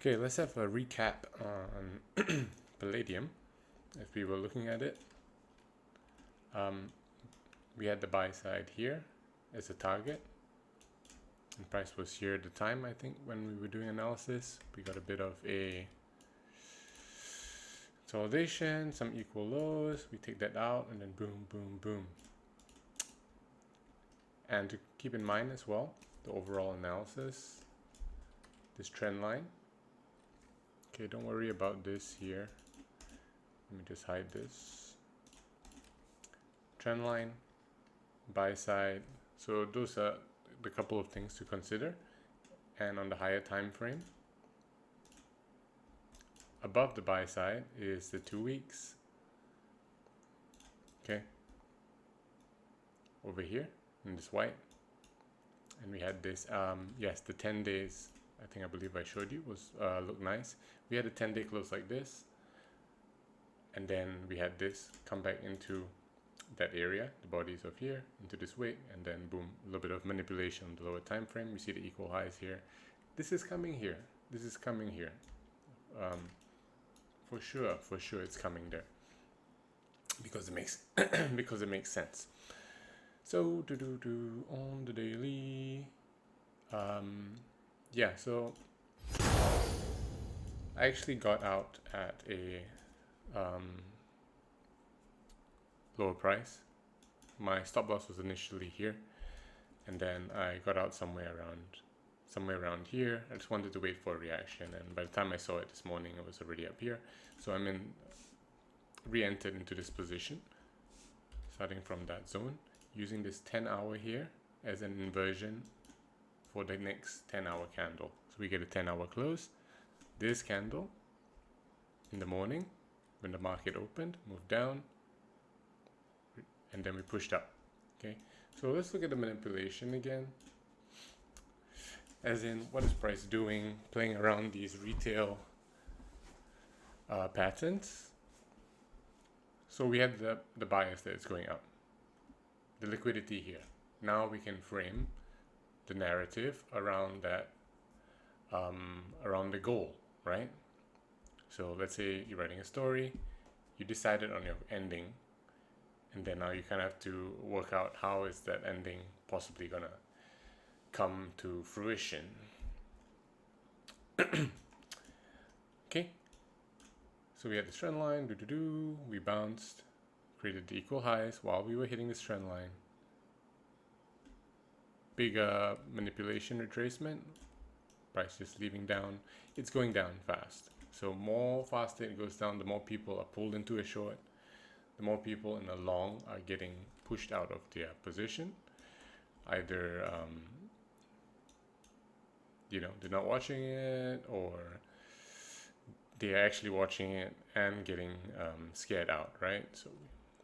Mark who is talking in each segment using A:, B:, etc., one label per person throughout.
A: Okay, let's have a recap on Palladium. If we were looking at it, we had the buy side here as a target, and price was here at the time. I think when we were doing analysis, we got a bit of a consolidation, some equal lows. We take that out, and then boom, boom, boom. And to keep in mind as well, the overall analysis, this trend line. Okay, don't worry about this here. Let me just hide this. Trend line, buy side. So those are the couple of things to consider. And on the higher time frame, above the buy side is the 2 weeks. Okay. Over here in this white. And we had this, yes, the 10 days, I believe I showed you, was looked nice. We had a 10-day close like this. And then we had this come back into that area, the bodies of here, into this wick, and then boom, a little bit of manipulation on the lower time frame. You see the equal highs here. This is coming here. This is coming here. For sure it's coming there. Because it makes because it makes sense. So on the daily, yeah, so I actually got out at a lower price. My stop loss was initially here, and then I got out somewhere around here. I just wanted to wait for a reaction, and by the time I saw it this morning, it was already up here. So I'm re-entered into this position, starting from that zone, using this 10-hour here as an inversion for the next 10-hour candle. So we get a 10-hour close. This candle in the morning, when the market opened, moved down, and then we pushed up. Okay, so let's look at the manipulation again. As in, what is price doing, playing around these retail patterns. So we had the bias that is going up, the liquidity here. Now we can frame the narrative around that, around the goal, right? So let's say you're writing a story, you decided on your ending, and then now you kind of have to work out how is that ending possibly gonna come to fruition. Okay, so we had this trend line, we bounced, created the equal highs while we were hitting this trend line. Big manipulation retracement, price just leaving down. It's going down fast. So more faster it goes down, the more people are pulled into a short, the more people in a long are getting pushed out of their position. Either they're not watching it, or they're actually watching it and getting scared out, right? So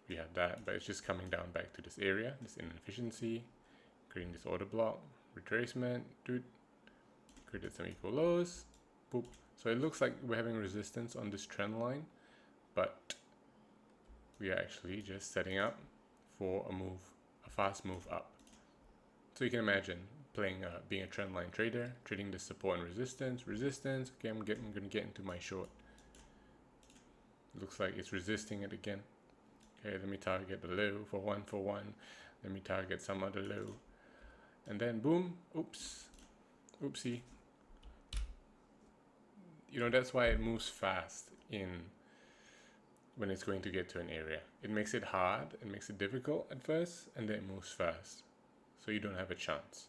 A: we have that, but it's just coming down back to this area, this inefficiency, creating this order block, retracement, created some equal lows, boop. So it looks like we're having resistance on this trend line, but we are actually just setting up for a fast move up. So you can imagine playing, being a trend line trader, trading the support and resistance. Okay, I'm gonna get into my short. Looks like it's resisting it again. Okay, let me target the low for one. Let me target some other low, and then boom, oopsie. That's why it moves fast when it's going to get to an area. It makes it hard, it makes it difficult at first, and then it moves fast. So you don't have a chance.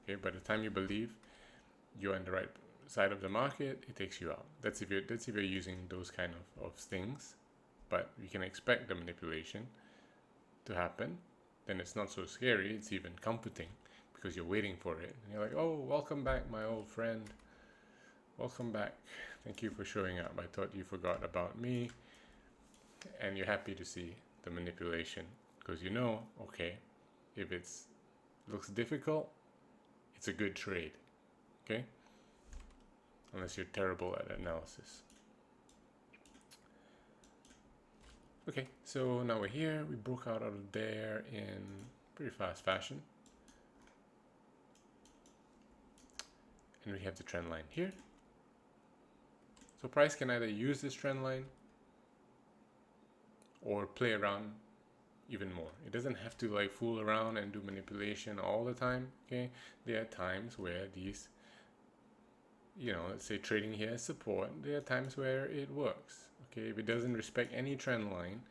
A: Okay, by the time you believe you're on the right side of the market, it takes you out. That's if you're using those kind of things. But you can expect the manipulation to happen. Then it's not so scary, it's even comforting, because you're waiting for it. And you're like, oh, welcome back, my old friend. Welcome back. Thank you for showing up. I thought you forgot about me. And you're happy to see the manipulation, because okay, if it looks difficult, it's a good trade. Okay, unless you're terrible at analysis. Okay, so now we're here. We broke out of there in pretty fast fashion, and we have the trend line here. So price can either use this trend line or play around even more. It doesn't have to like fool around and do manipulation all the time. Okay, there are times where these, you know, let's say trading here is support. There are times where it works. Okay, if it doesn't respect any trend line,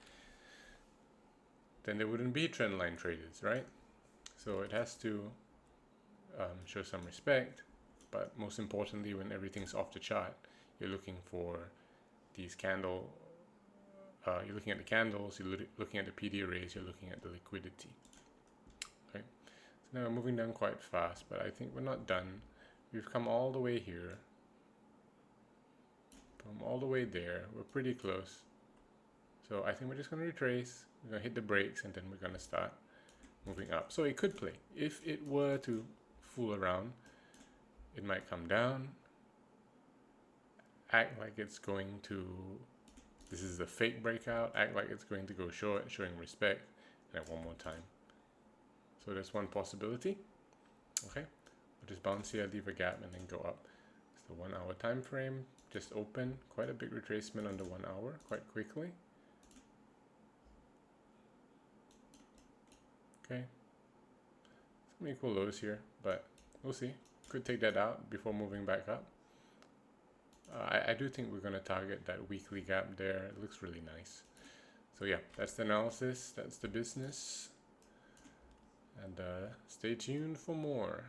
A: then there wouldn't be trend line traders, right? So it has to show some respect, but most importantly, when everything's off the chart, you're looking for these candle. You're looking at the candles. You're looking at the PD arrays. You're looking at the liquidity. Okay. So now we're moving down quite fast, but I think we're not done. We've come all the way here. From all the way there, we're pretty close. So I think we're just going to retrace. We're going to hit the brakes, and then we're going to start moving up. So it could play. If it were to fool around, it might come down, act like it's going to, this is a fake breakout, act like it's going to go short, showing respect, and then one more time. So that's one possibility. Okay, we'll just bounce here, leave a gap, and then go up. It's the 1 hour time frame, just open, quite a big retracement under 1 hour, quite quickly. Okay, some equal lows here, but we'll see. Could take that out before moving back up. I do think we're going to target that weekly gap there. It looks really nice. So yeah, that's the analysis. That's the business. And stay tuned for more.